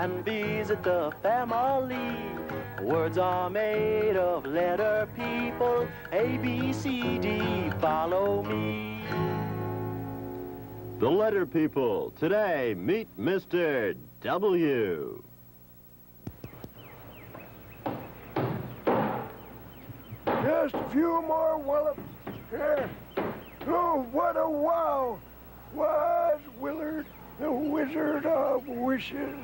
and visit the family. Words are made of letter people. A, B, C, D, follow me. The letter people. Today, meet Mr. W. Just a few more wallops. Here. Oh, what a wow! Wise Willard, the Wizard of Wishes.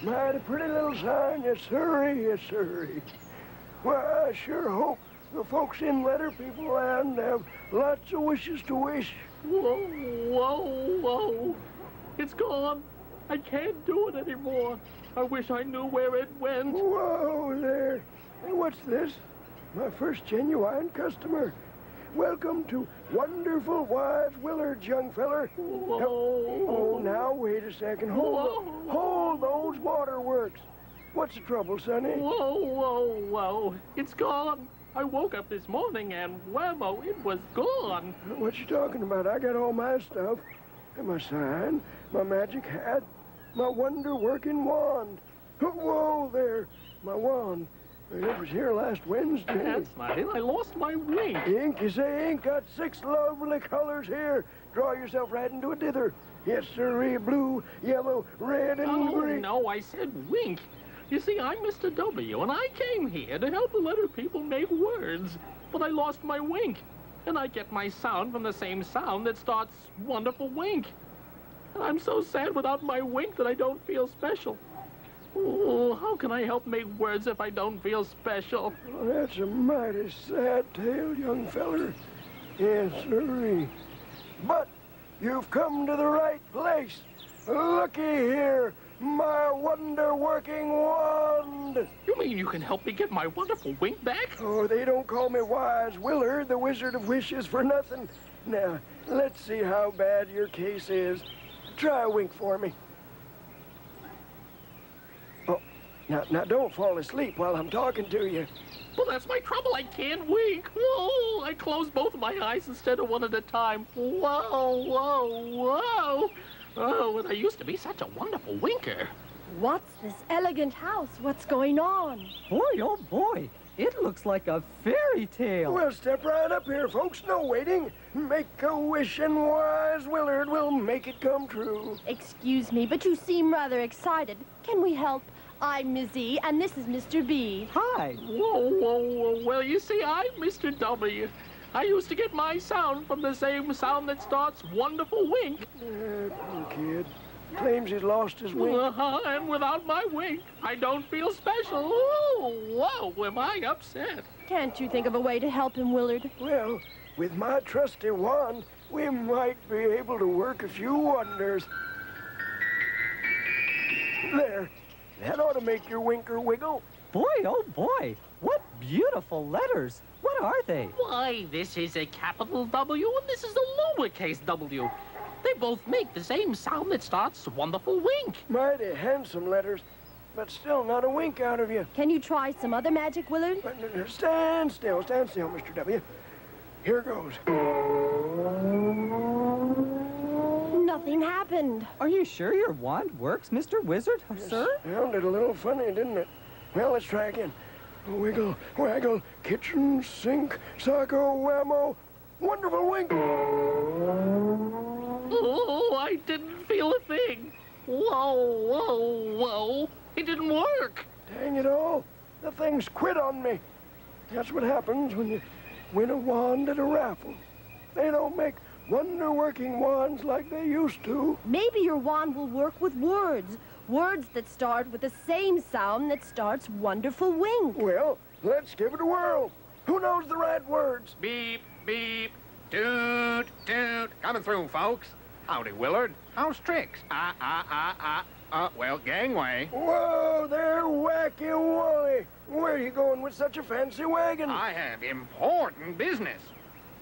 Mighty pretty little sign, yes sirree, yes sirree. Well, I sure hope the folks in Letter People Land have lots of wishes to wish. Whoa, whoa, whoa. It's gone. I can't do it anymore. I wish I knew where it went. Whoa there. Hey, what's this? My first genuine customer. Welcome to Wonderful Wise Willard's, young feller. Whoa. Oh, now wait a second. Hold those waterworks. What's the trouble, Sonny? Whoa, whoa, whoa. It's gone. I woke up this morning and whammo, it was gone. What you talking about? I got all my stuff. And my sign, my magic hat, my wonder-working wand. Whoa there, my wand. It was here last Wednesday. That's not it. I lost my wink. Ink, you say ink? Got 6 lovely colors here. Draw yourself right into a dither. Yes, sirree, blue, yellow, red, and green. No, I said wink. You see, I'm Mr. W, and I came here to help the letter people make words. But I lost my wink, and I get my sound from the same sound that starts wonderful wink. And I'm so sad without my wink that I don't feel special. Oh, how can I help make words if I don't feel special? Well, that's a mighty sad tale, young feller. Yes, sirree. But you've come to the right place. Looky here, my wonder-working wand. You mean you can help me get my wonderful wink back? Oh, they don't call me Wise Willard, the Wizard of Wishes, for nothing. Now, let's see how bad your case is. Try a wink for me. Oh, now don't fall asleep while I'm talking to you. Well, that's my trouble. I can't wink. Whoa! I close both of my eyes instead of one at a time. Whoa, whoa, whoa! Oh, and I used to be such a wonderful winker. What's this elegant house? What's going on? Boy, oh boy, it looks like a fairy tale. Well, step right up here, folks. No waiting. Make a wish and Wise Willard will make it come true. Excuse me, but you seem rather excited. Can we help? I'm Ms. E, and this is Mr. B. Hi. Whoa, whoa, whoa. Well, you see, I'm Mr. W. I used to get my sound from the same sound that starts wonderful wink. Poor kid. Claims he's lost his wink. And without my wink, I don't feel special. Oh, whoa, am I upset? Can't you think of a way to help him, Willard? Well, with my trusty wand, we might be able to work a few wonders. There. That ought to make your winker wiggle. Boy, oh boy, what beautiful letters. What are they? Why, this is a capital W and this is a lowercase w. They both make the same sound that starts wonderful wink. Mighty handsome letters, but still not a wink out of you. Can you try some other magic, Willard? Stand still, Mr. W. Here goes. Nothing happened. Are you sure your wand works, Mr. Wizard, sir? Sounded a little funny, didn't it? Well, let's try again. Wiggle, waggle, kitchen sink, socko, whammo, wonderful wink. Oh, I didn't feel a thing. Whoa, whoa, whoa. It didn't work. Dang it all. The thing's quit on me. That's what happens when you win a wand at a raffle. They don't make wonder-working wands like they used to. Maybe your wand will work with words. Words that start with the same sound that starts wonderful wink. Well, let's give it a whirl. Who knows the right words? Beep, beep, toot, toot. Coming through, folks. Howdy, Willard. How's tricks? Well, gangway. Whoa there, Wacky Wally. Where are you going with such a fancy wagon? I have important business.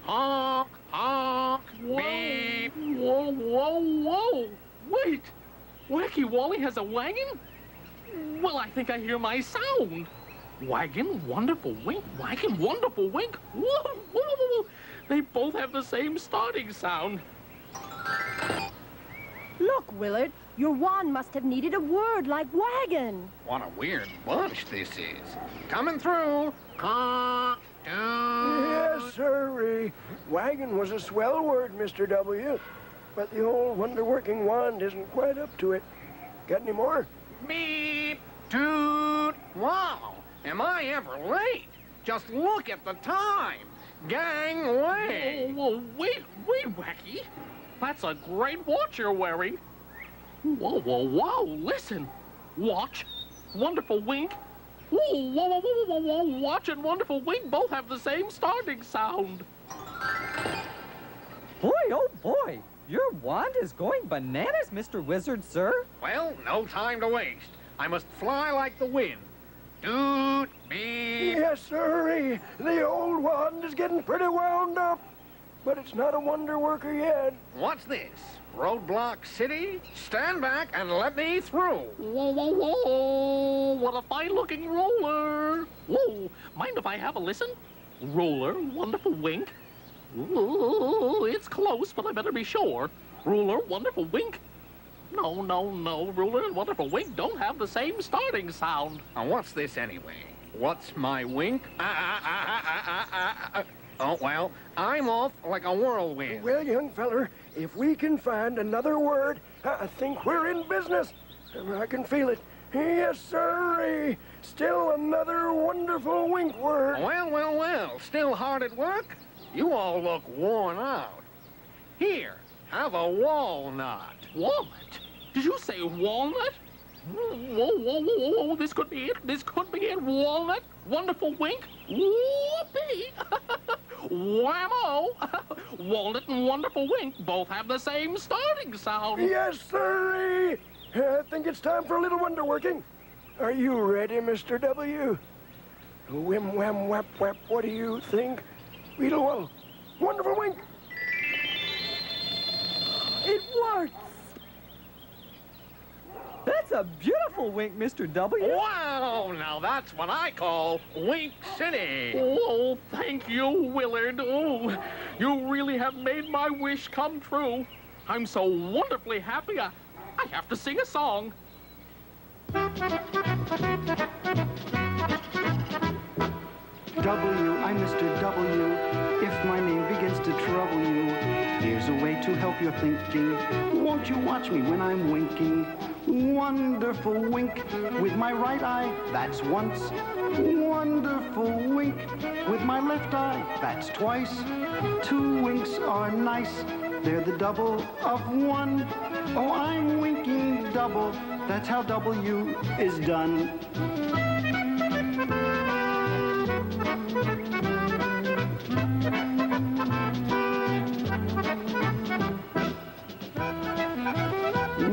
Honk, honk, Whoa, beep. whoa, whoa, whoa. Wait, Wacky Wally has a wagon? Well, I think I hear my sound. Wagon, wonderful wink, wagon, wonderful wink. Whoa, whoa, whoa, whoa. They both have the same starting sound. Look, Willard, Your wand must have needed a word like wagon. What a weird bunch this is. Coming through. Yes, sirree. Wagon was a swell word, Mr. W. But the old wonder-working wand isn't quite up to it. Got any more? Beep, toot. Wow, am I ever late? Just look at the time. Gangway. Whoa, wait, Wacky. That's a great watch you're wearing. Whoa, listen. Watch, wonderful wink. Whoa, watch and wonderful wink both have the same starting sound. Boy, oh boy. Your wand is going bananas, Mr. Wizard, sir. Well, no time to waste. I must fly like the wind. Toot, beep. Yes, sirree. The old wand is getting pretty wound up. But it's not a wonder worker yet. What's this? Roadblock City? Stand back and let me through. Whoa, what a fine-looking roller. Whoa, mind if I have a listen? Roller, wonderful wink. Ooh, it's close, but I better be sure. Ruler, wonderful wink. No, Ruler and wonderful wink don't have the same starting sound. Now, what's this anyway? What's my wink? Oh, well, I'm off like a whirlwind. Well, young feller, if we can find another word, I think we're in business. I can feel it. Yes, sirree. Still another wonderful wink word. Well, still hard at work? You all look worn out. Here, have a walnut. Walnut? Did you say walnut? Whoa, this could be it. Walnut, wonderful wink. Whoopee! Whammo! Walnut and wonderful wink both have the same starting sound. Yes, sirree. I think it's time for a little wonder working. Are you ready, Mr. W? Whim, wham, whap, whap. What do you think? Weedle, wonderful wink. It works. That's a beautiful wink, Mr. W. Wow, now that's what I call Wink City. Oh, thank you, Willard. Oh, you really have made my wish come true. I'm so wonderfully happy, I have to sing a song. W, I'm Mr. W. If my name begins to trouble you, here's a way to help your thinking. Won't you watch me when I'm winking? Wonderful wink with my right eye, that's once. Wonderful wink with my left eye, that's twice. Two winks are nice, they're the double of one. Oh, I'm winking double, that's how W is done.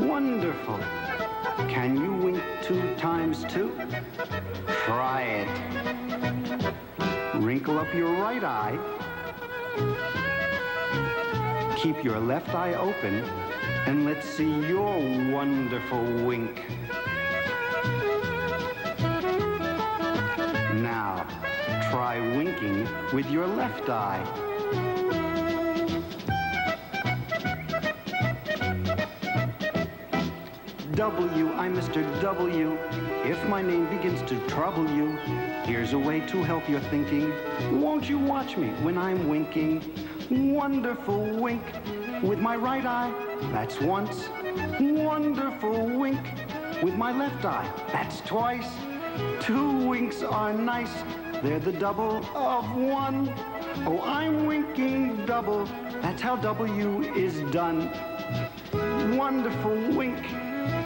Wonderful. Can you wink 2 times 2? Try it. Wrinkle up your right eye. Keep your left eye open, and let's see your wonderful wink. Now, try winking with your left eye. W, I'm Mr. W. If my name begins to trouble you, here's a way to help your thinking. Won't you watch me when I'm winking? Wonderful wink with my right eye, that's once. Wonderful wink with my left eye, that's twice. 2 winks are nice, they're the double of one. Oh, I'm winking double, that's how W is done. Wonderful wink.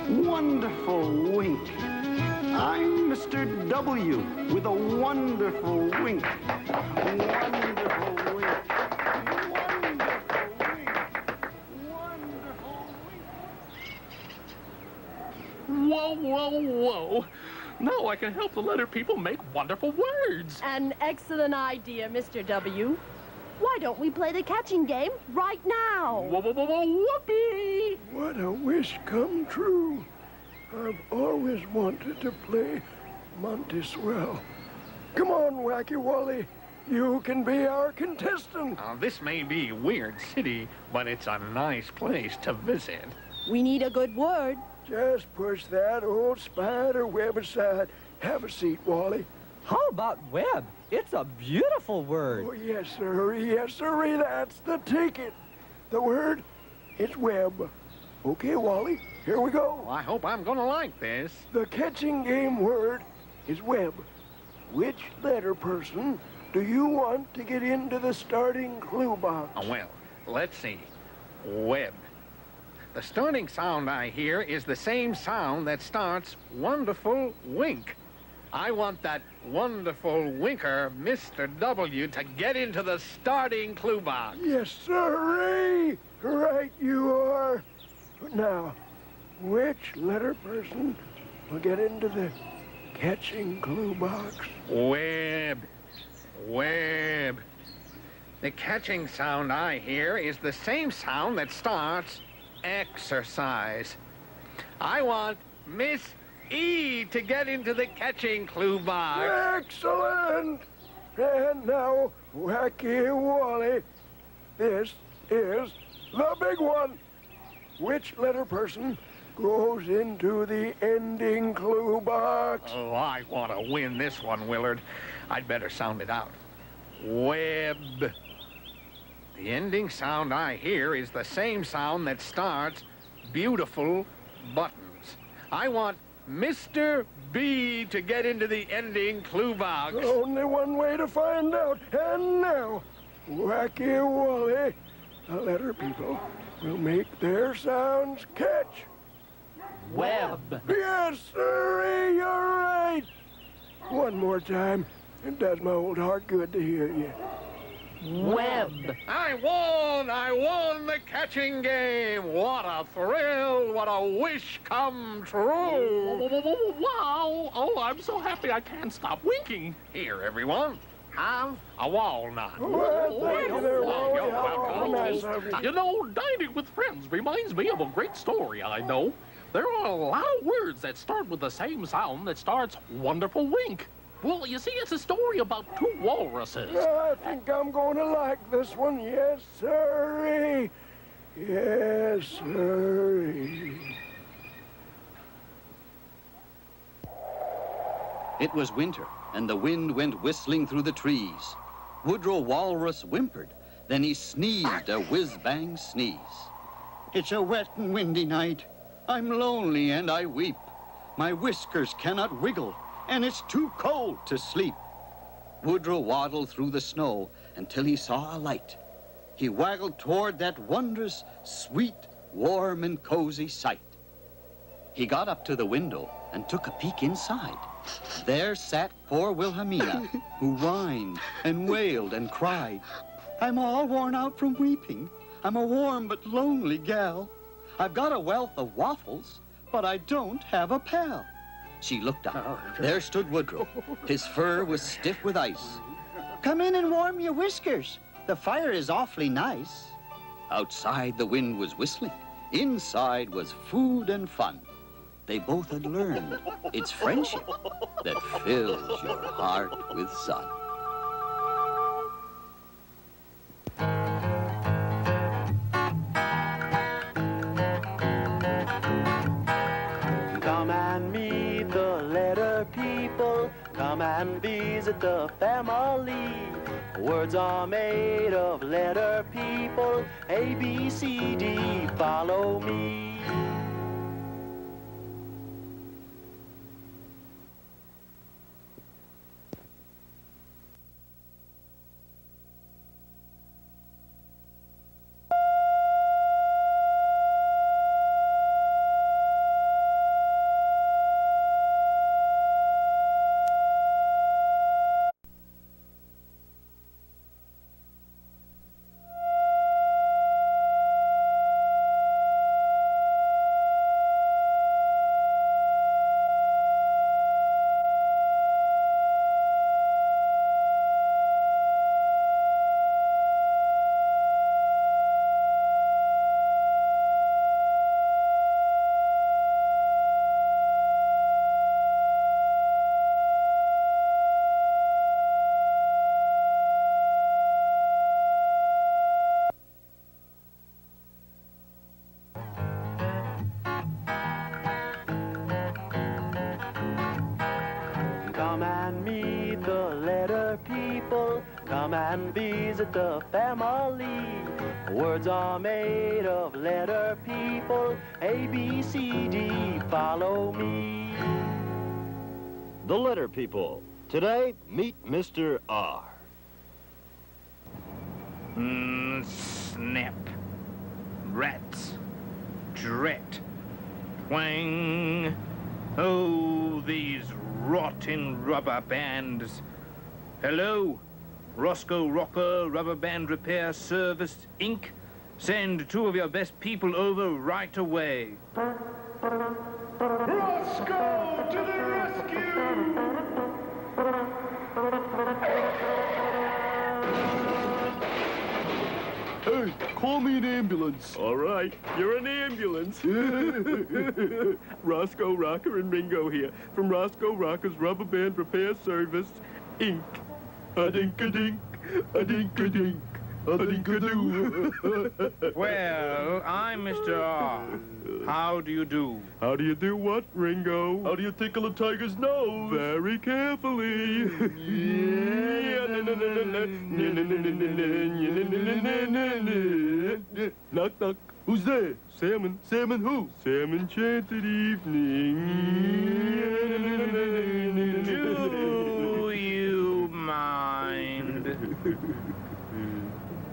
Wonderful wink. I'm Mr. W with a wonderful wink. Wonderful wink. Wonderful wink. Wonderful wink. Whoa. Now I can help the letter people make wonderful words. An excellent idea, Mr. W. Why don't we play the catching game right now? Whoopee! What a wish come true. I've always wanted to play Monty Swell. Come on, Wacky Wally. You can be our contestant. This may be Weird City, but it's a nice place to visit. We need a good word. Just push that old spider web aside. Have a seat, Wally. How about web? It's a beautiful word. Oh, yes, sir. Yes, sir. That's the ticket. The word is web. Okay, Wally, here we go. Well, I hope I'm gonna like this. The catching game word is web. Which letter person do you want to get into the starting clue box? Well, let's see. Web. The starting sound I hear is the same sound that starts wonderful wink. I want that wonderful winker, Mr. W, to get into the starting clue box. Yes, sir. Right you are. Now, which letter person will get into the catching clue box? Web. Web. The catching sound I hear is the same sound that starts exercise. I want Miss E to get into the catching clue box. Excellent! And now, Wacky Wally, this is the big one. Which letter person goes into the ending clue box? Oh, I want to win this one, Willard. I'd better sound it out. Web. The ending sound I hear is the same sound that starts beautiful buttons. I want Mr. B to get into the ending clue box. Only one way to find out. And now, Wacky Wally, the letter people will make their sounds catch. Web. Yes, sir, you're right. One more time. It does my old heart good to hear you. Web. I won the catching game. What a thrill, what a wish come true. Wow. Oh, I'm so happy I can't stop winking. Here, everyone, have a walnut. Well, thank you there, Wally. You're How welcome. nice of you. You know, dining with friends reminds me of a great story I know. There are a lot of words that start with the same sound that starts wonderful wink. Well, you see, it's a story about two walruses. I think I'm going to like this one. Yes, sir. Yes, sir. It was winter, and the wind went whistling through the trees. Woodrow Walrus whimpered. Then he sneezed a whiz-bang sneeze. It's a wet and windy night. I'm lonely and I weep. My whiskers cannot wiggle, and it's too cold to sleep. Woodrow waddled through the snow until he saw a light. He waggled toward that wondrous, sweet, warm, and cozy sight. He got up to the window and took a peek inside. There sat poor Wilhelmina, who whined and wailed and cried. I'm all worn out from weeping. I'm a warm but lonely gal. I've got a wealth of waffles, but I don't have a pal. She looked up. There stood Woodrow. His fur was stiff with ice. Come in and warm your whiskers. The fire is awfully nice. Outside, the wind was whistling. Inside was food and fun. They both had learned it's friendship that fills your heart with sun. Come and meet the letter people. Come and visit the family. Words are made of letter people. A, B, C, D, follow me. Come and meet the letter people. Come and visit the family. Words are made of letter people. A, B, C, D, follow me. The letter people. Today, meet Mr. R. Snap. Rats. Dret. Twang. Oh, these rotten rubber bands. Hello? Roscoe Rocker Rubber Band Repair Service, Inc. Send 2 of your best people over right away. Roscoe to the rescue! Hey, call me an ambulance. All right, you're an ambulance. Roscoe Rocker and Ringo here from Roscoe Rocker's Rubber Band Repair Service, Inc. A-dink-a-dink, a-dink-a-dink, a-dink-a-doo. Well, I'm Mr. R. How do you do? How do you do what, Ringo? How do you tickle a tiger's nose? Very carefully. Knock, knock. Who's there? Salmon. Salmon who? Salmon Chanted Evening. Do you mind?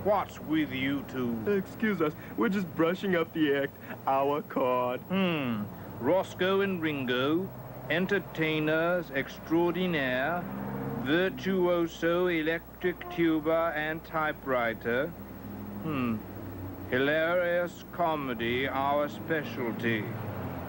What's with you two? Excuse us. We're just brushing up the act. Our card. Roscoe and Ringo, entertainers extraordinaire, virtuoso electric tuba and typewriter. Hilarious comedy, our specialty.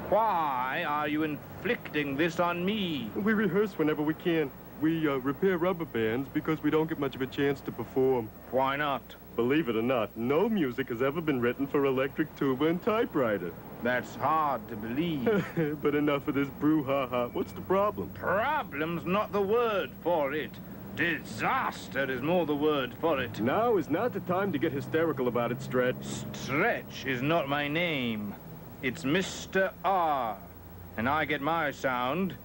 Why are you inflicting this on me? We rehearse whenever we can. We repair rubber bands because we don't get much of a chance to perform. Why not? Believe it or not, no music has ever been written for electric tuba and typewriter. That's hard to believe. But enough of this brouhaha. What's the problem? Problem's not the word for it. Disaster is more the word for it. Now is not the time to get hysterical about it, Stretch. Stretch is not my name. It's Mr. R. And I get my sound.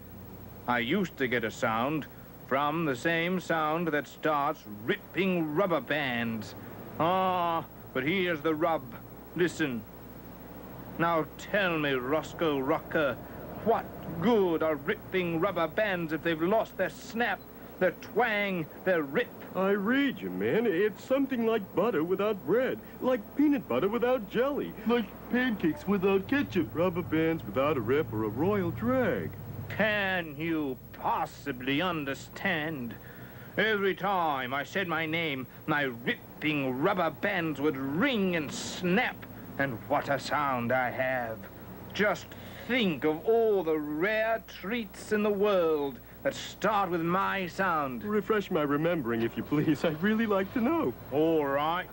I used to get a sound from the same sound that starts ripping rubber bands. But here's the rub. Listen. Now tell me, Roscoe Rocker, what good are ripping rubber bands if they've lost their snap, their twang, their rip? I read you, man. It's something like butter without bread, like peanut butter without jelly, like pancakes without ketchup, rubber bands without a rip or a royal drag. Can you possibly understand? Every time I said my name, my ripping rubber bands would ring and snap. And what a sound I have. Just think of all the rare treats in the world that start with my sound. Refresh my remembering, if you please. I'd really like to know. All right.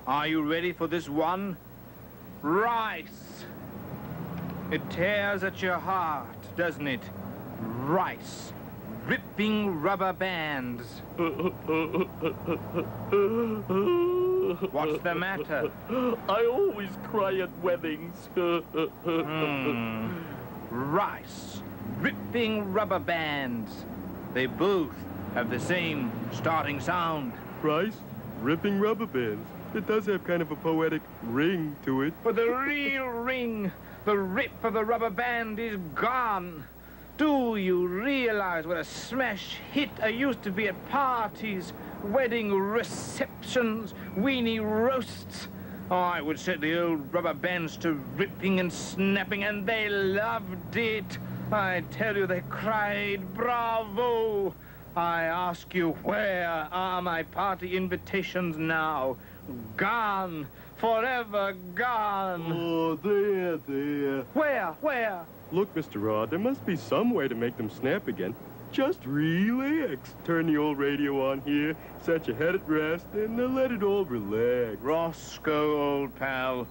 Are you ready for this one? Rice. It tears at your heart, doesn't it? Rice. Ripping rubber bands. What's the matter? I always cry at weddings. Rice. Ripping rubber bands. They both have the same starting sound. Rice? Ripping rubber bands. It does have kind of a poetic ring to it. But the real ring, the rip of the rubber band is gone. Do you realize what a smash hit I used to be at parties, wedding receptions, weenie roasts? I would set the old rubber bands to ripping and snapping, and they loved it. I tell you, they cried, bravo. I ask you, where are my party invitations now? Gone, forever gone. Oh, there. Where? Look, Mr. Rod, there must be some way to make them snap again. Just relax. Turn the old radio on here, set your head at rest, and let it all relax. Roscoe, old pal,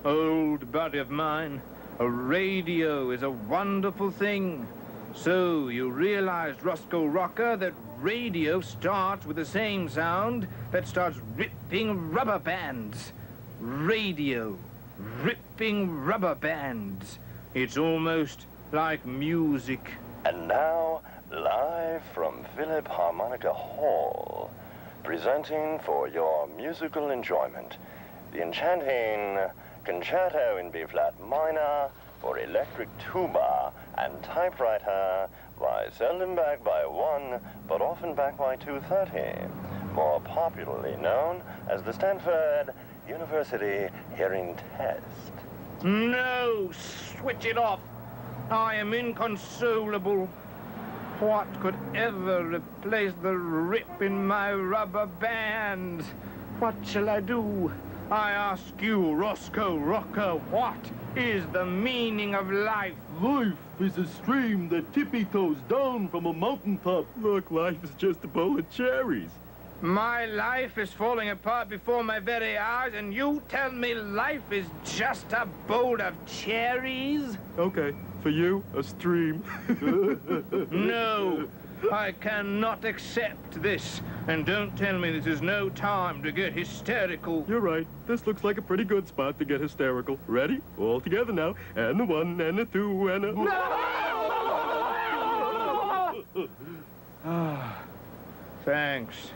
old buddy of mine, a radio is a wonderful thing. So you realized, Roscoe Rocker, that radio starts with the same sound that starts ripping rubber bands. Radio, ripping rubber bands. It's almost like music. And now, Live from Philharmonica Hall, presenting for your musical enjoyment, the enchanting Concerto in B-flat minor for electric tuba and typewriter, by seldom backed by 1, but often backed by 230, more popularly known as the Stanford University Hearing Test. No! Switch it off! I am inconsolable. What could ever replace the rip in my rubber bands? What shall I do? I ask you, Roscoe Rocker, what is the meaning of life? Life is a stream that tippy-toes down from a mountaintop. Look, life is just a bowl of cherries. My life is falling apart before my very eyes, and you tell me life is just a bowl of cherries? Okay, for you, a stream. No, I cannot accept this. And don't tell me this is no time to get hysterical. You're right. This looks like a pretty good spot to get hysterical. Ready? All together now. And the 1, and the 2, and a... No! Thanks.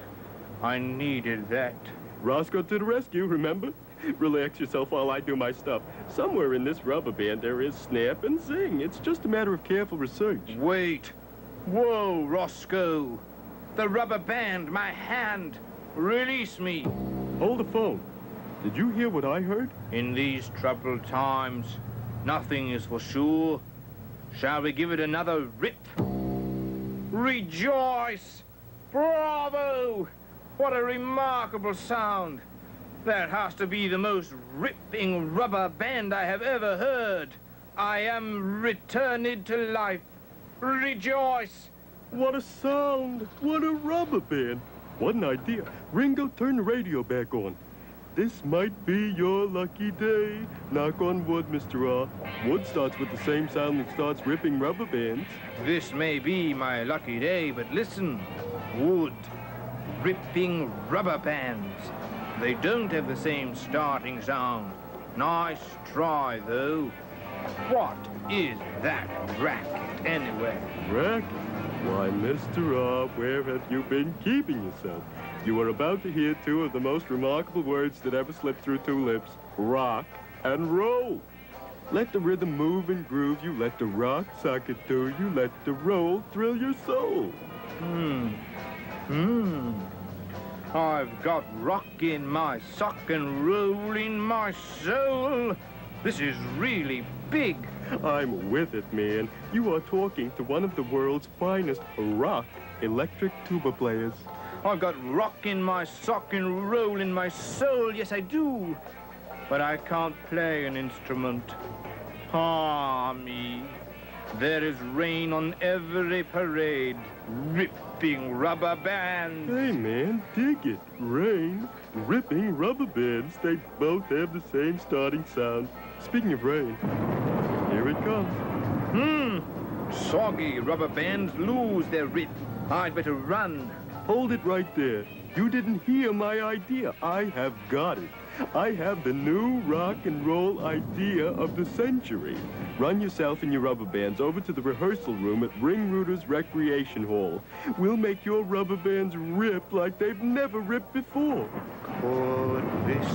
I needed that. Roscoe to the rescue, remember? Relax yourself while I do my stuff. Somewhere in this rubber band there is snap and zing. It's just a matter of careful research. Wait. Whoa, Roscoe. The rubber band, my hand. Release me. Hold the phone. Did you hear what I heard? In these troubled times, nothing is for sure. Shall we give it another rip? Rejoice! Bravo! What a remarkable sound. That has to be the most ripping rubber band I have ever heard. I am returned to life. Rejoice! What a sound! What a rubber band! What an idea. Ringo, turn the radio back on. This might be your lucky day. Knock on wood, Mr. R. Wood starts with the same sound that starts ripping rubber bands. This may be my lucky day, but listen. Wood. Ripping rubber bands. They don't have the same starting sound. Nice try, though. What is that racket, anyway? Racket? Why, Mr. R, where have you been keeping yourself? You are about to hear 2 of the most remarkable words that ever slipped through 2 lips. Rock and roll. Let the rhythm move and groove you. Let the rock sock it to you. Let the roll thrill your soul. I've got rock in my sock and roll in my soul. This is really big. I'm with it, man. You are talking to one of the world's finest rock electric tuba players. I've got rock in my sock and roll in my soul. Yes, I do. But I can't play an instrument. Ah, me. There is rain on every parade. Ripping rubber bands. Hey, man, dig it. Rain, ripping rubber bands. They both have the same starting sound. Speaking of rain, here it comes. Soggy rubber bands lose their rip. I'd better run. Hold it right there. You didn't hear my idea. I have got it. I have the new rock and roll idea of the century. Run yourself and your rubber bands over to the rehearsal room at Ringruder's Recreation Hall. We'll make your rubber bands rip like they've never ripped before. Could this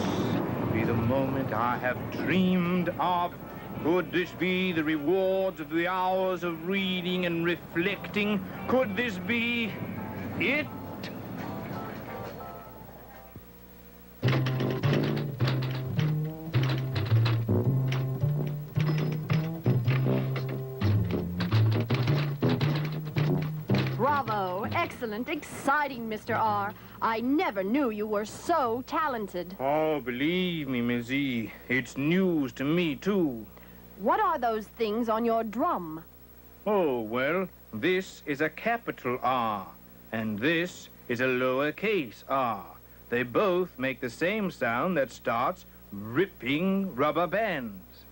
be the moment I have dreamed of? Could this be the rewards of the hours of reading and reflecting? Could this be it? Bravo! Excellent, exciting, Mr. R. I never knew you were so talented. Oh, believe me, Missy, it's news to me, too. What are those things on your drum? Oh, well, this is a capital R, and this is a lowercase r. They both make the same sound that starts ripping rubber bands.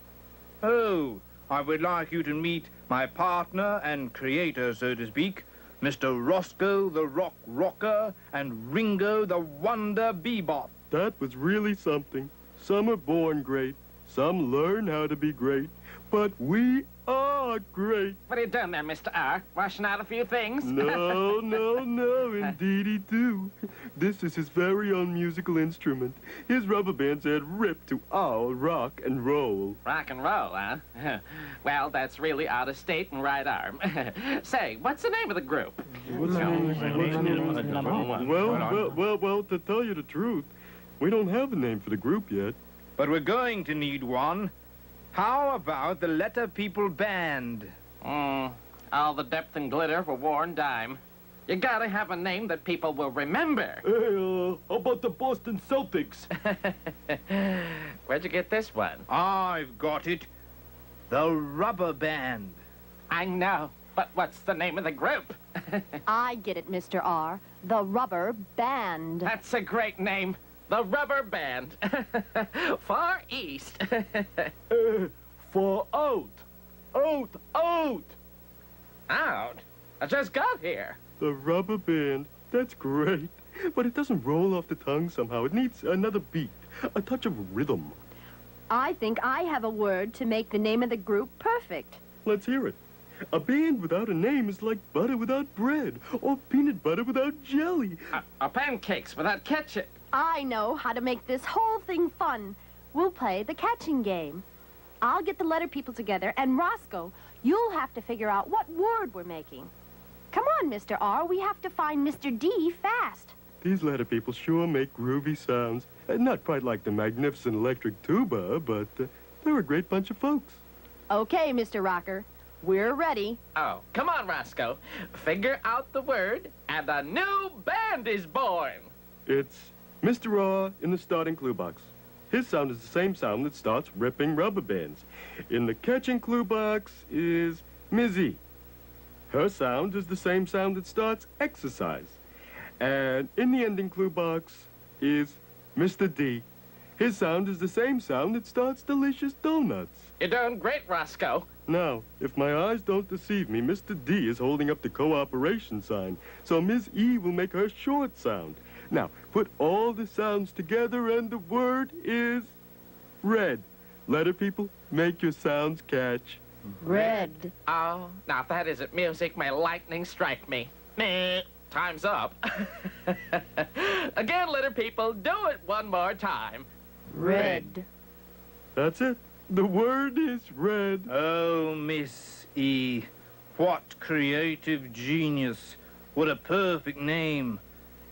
Oh, I would like you to meet my partner and creator, so to speak, Mr. Roscoe the Rock Rocker and Ringo the Wonder Bebop. That was really something. Some are born great. Some learn how to be great. but we are great. What are you doing there, Mr. R? Washing out a few things? No, indeedy do. This is his very own musical instrument. His rubber bands add rip to our rock and roll. Rock and roll, huh? Well, that's really out of state and right arm. Say, what's the name of the group? Well, to tell you the truth, we don't have a name for the group yet. But we're going to need one. How about the Letter People Band? All the depth and glitter for war and dime. You gotta have a name that people will remember. Hey, how about the Boston Celtics? Where'd you get this one? I've got it. The Rubber Band. I know, but what's the name of the group? I get it, Mr. R. The Rubber Band. That's a great name. The Rubber Band. Far East. For out. Out. Out? I just got here. The Rubber Band. That's great. But it doesn't roll off the tongue somehow. It needs another beat, a touch of rhythm. I think I have a word to make the name of the group perfect. Let's hear it. A band without a name is like butter without bread, or peanut butter without jelly. Pancakes without ketchup. I know how to make this whole thing fun. We'll play the catching game. I'll get the letter people together, and Roscoe, you'll have to figure out what word we're making. Come on, Mr. R. We have to find Mr. D fast. These letter people sure make groovy sounds. Not quite like the magnificent electric tuba, but they're a great bunch of folks. Okay, Mr. Rocker. We're ready. Oh, come on, Roscoe. Figure out the word, and a new band is born. It's Mr. R in the starting clue box. His sound is the same sound that starts ripping rubber bands. In the catching clue box is Ms. E. Her sound is the same sound that starts exercise. And in the ending clue box is Mr. D. His sound is the same sound that starts delicious donuts. You're doing great, Roscoe. Now, if my eyes don't deceive me, Mr. D is holding up the cooperation sign, so Ms. E will make her short sound. Now, put all the sounds together and the word is red. Letter people, make your sounds catch. Red. Oh, now if that isn't music, may lightning strike me. Meh. Time's up. Again, letter people, do it one more time. Red. That's it. The word is red. Oh, Miss E. What creative genius. What a perfect name.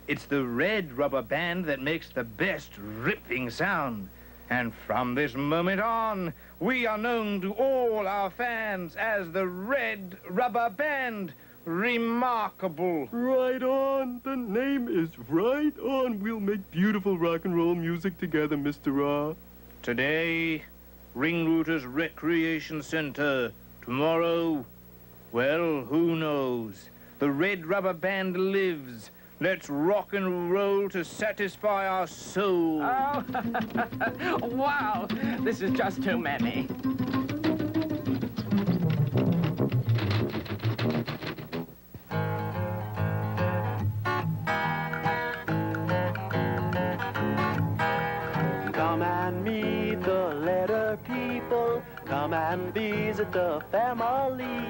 It's the Red Rubber Band that makes the best ripping sound. And from this moment on, we are known to all our fans as the Red Rubber Band. Remarkable. Right on. The name is right on. We'll make beautiful rock and roll music together, Mr. R. Today, Ringrooters Recreation Center. Tomorrow, well, who knows? The Red Rubber Band lives. Let's rock and roll to satisfy our soul. Oh, wow. This is just too many. Come and meet the letter people. Come and visit the family.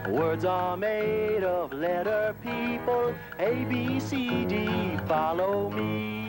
Words are made of letter people. A, B, C, D, follow me.